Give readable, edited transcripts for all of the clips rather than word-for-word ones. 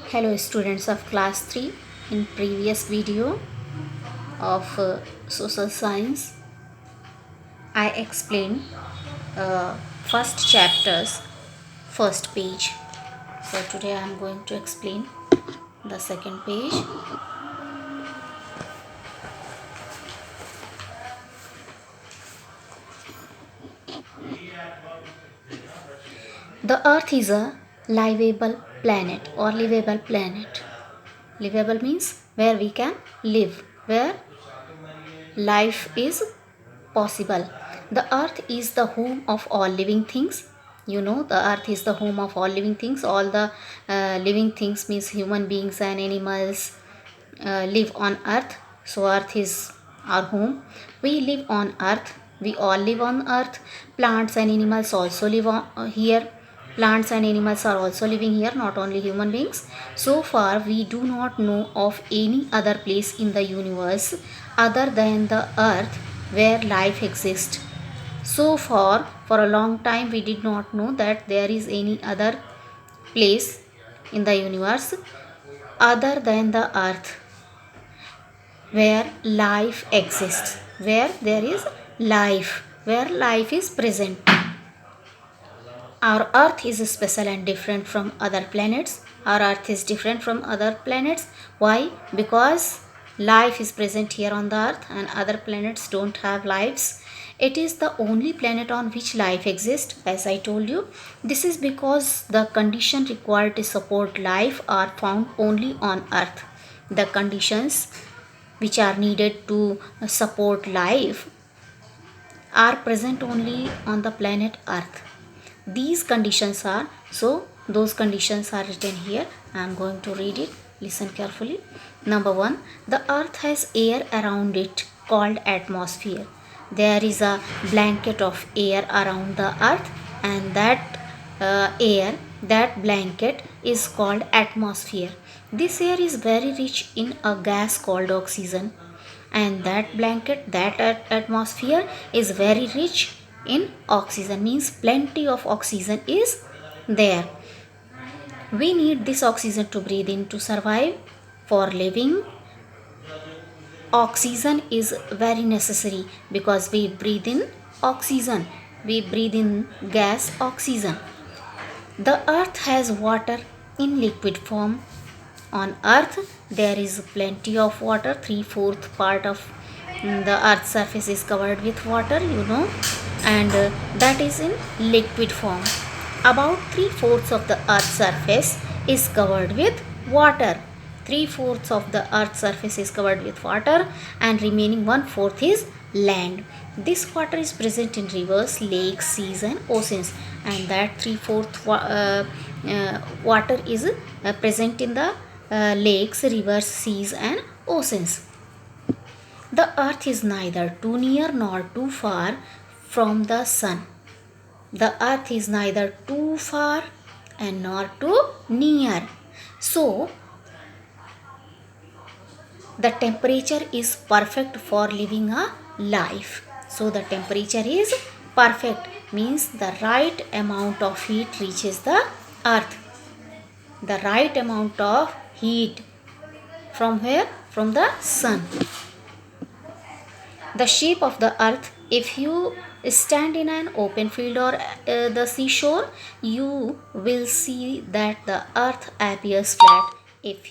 Hello students of class 3. In previous video of social science I explained uh, first chapter's first page. So today I am going to explain the second page. The earth is a livable planet or livable planet. Livable means where we can live, where life is possible. The earth is the home of all living things. You know, the earth is the home of all living things. All the living things means human beings and animals live on earth. So earth is our home. We live on earth. We all live on earth. Plants and animals also live on, here. Plants and animals are also living here, not only human beings. So far, we do not know of any other place in the universe other than the earth where life exists. So far, for a long time, we did not know that there is any other place in the universe other than the earth where life exists, where there is life, where life is present. Our earth is special and different from other planets. Our earth is different from other planets. Why? Because life is present here on the earth and other planets don't have lives. It is the only planet on which life exists, as I told you. This is because the conditions required to support life are found only on earth. The conditions which are needed to support life are present only on the planet earth. These conditions are, so those conditions are written here. I am going to read it. Listen carefully. Number 1, the earth has air around it called atmosphere. There is a blanket of air around the earth, and that blanket is called atmosphere. This air is very rich in a gas called oxygen, and that blanket, that atmosphere is very rich in oxygen, means plenty of oxygen is there. We need this oxygen to breathe in to survive. For living, oxygen is very necessary because we breathe in oxygen, we breathe in gas oxygen. The earth has water in liquid form. On earth there is plenty of water. 3/4 part of the earth's surface is covered with water, you know, and that is in liquid form. About 3/4 of the earth's surface is covered with water. 3/4 of the earth's surface is covered with water, and remaining 1/4 is land. This water is present in rivers, lakes, seas and oceans, and that 3/4 water is present in the lakes, rivers, seas and oceans. The earth is neither too near nor too far from the sun. The earth is neither too far and nor too near. So the temperature is perfect for living a life. So the temperature is perfect, means the right amount of heat reaches the earth. The right amount of heat from where? From the sun. The shape of the earth, if you stand in an open field or the seashore, you will see that the earth appears flat. If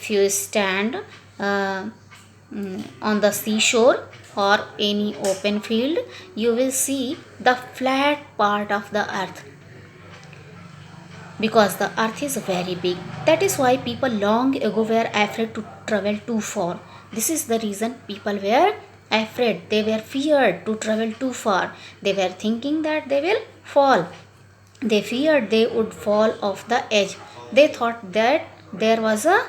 you stand on the seashore or any open field, you will see the flat part of the earth, because the earth is very big. That is why people long ago were afraid to travel too far. This is the reason people were afraid. They were feared to travel too far. They were thinking that they will fall. They feared they would fall off the edge. They thought that there was a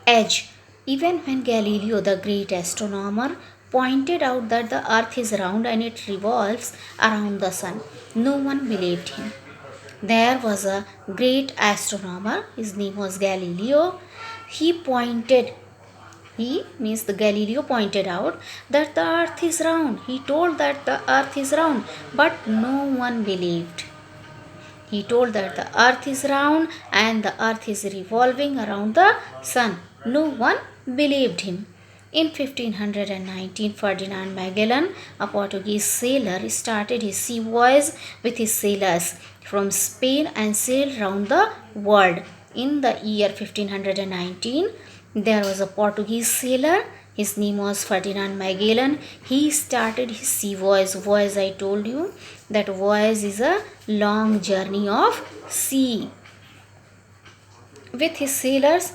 edge. Even when Galileo, the great astronomer, pointed out that the earth is round and it revolves around the sun, no one believed him. There was a great astronomer, his name was Galileo. He means the Galileo pointed out that the earth is round. He told that the earth is round, but no one believed. He told that the earth is round and the earth is revolving around the sun. No one believed him. In 1519, Ferdinand Magellan, a Portuguese sailor, started his sea voyage with his sailors from Spain and sailed round the world. In the year 1519, there was a Portuguese sailor. His name was Ferdinand Magellan. He started his sea voyage. Voyage, I told you that voyage is a long journey of sea with his sailors.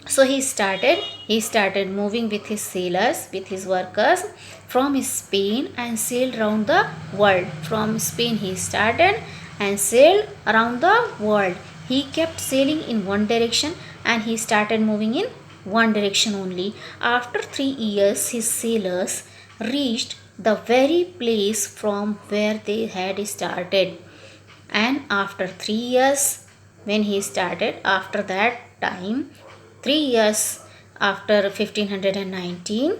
So he started moving with his sailors, with his workers from Spain and sailed around the world. From Spain he started and sailed around the world. He kept sailing in one direction and he started moving in one direction only. After 3 years, his sailors reached the very place from where they had started. And after 3 years, when he started, after that time, 3 years after 1519,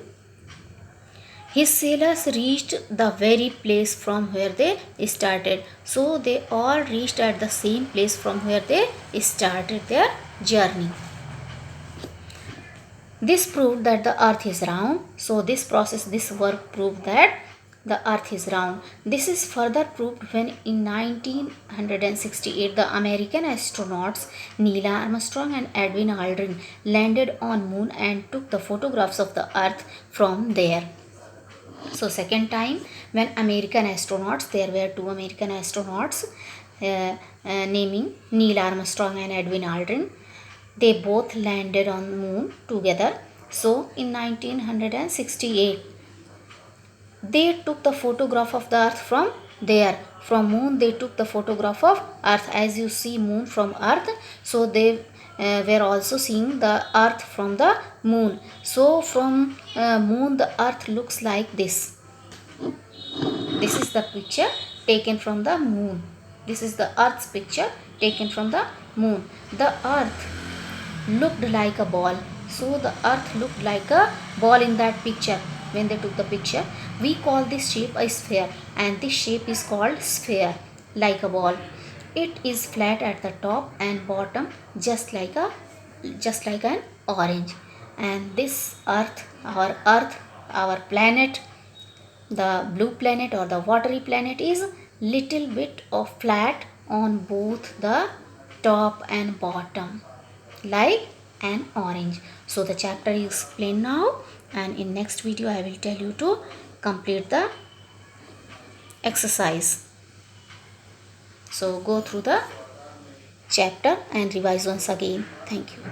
his sailors reached the very place from where they started. So they all reached at the same place from where they started their journey. This proved that the earth is round. So this work proved that the earth is round. This is further proved when in 1968 the American astronauts Neil Armstrong and Edwin Aldrin landed on moon and took the photographs of the earth from there. So second time when American astronauts, there were two American astronauts naming Neil Armstrong and Edwin Aldrin. They both landed on moon together. So in 1968 they took the photograph of the earth from there. From moon they took the photograph of earth. As you see moon from earth, so they were also seeing the earth from the moon. So from moon the earth looks like this. This is the picture taken from the moon. This is the earth's picture taken from the moon. The earth looked like a ball. So the earth looked like a ball in that picture. When they took the picture, we call this shape a sphere, and this shape is called sphere, like a ball. It is flat at the top and bottom, just like an orange. And this earth, our planet, the blue planet or the watery planet, is little bit of flat on both the top and bottom, like an orange. So the chapter is explained now, and in next video I will tell you to complete the exercise. So go through the chapter and revise once again. Thank you.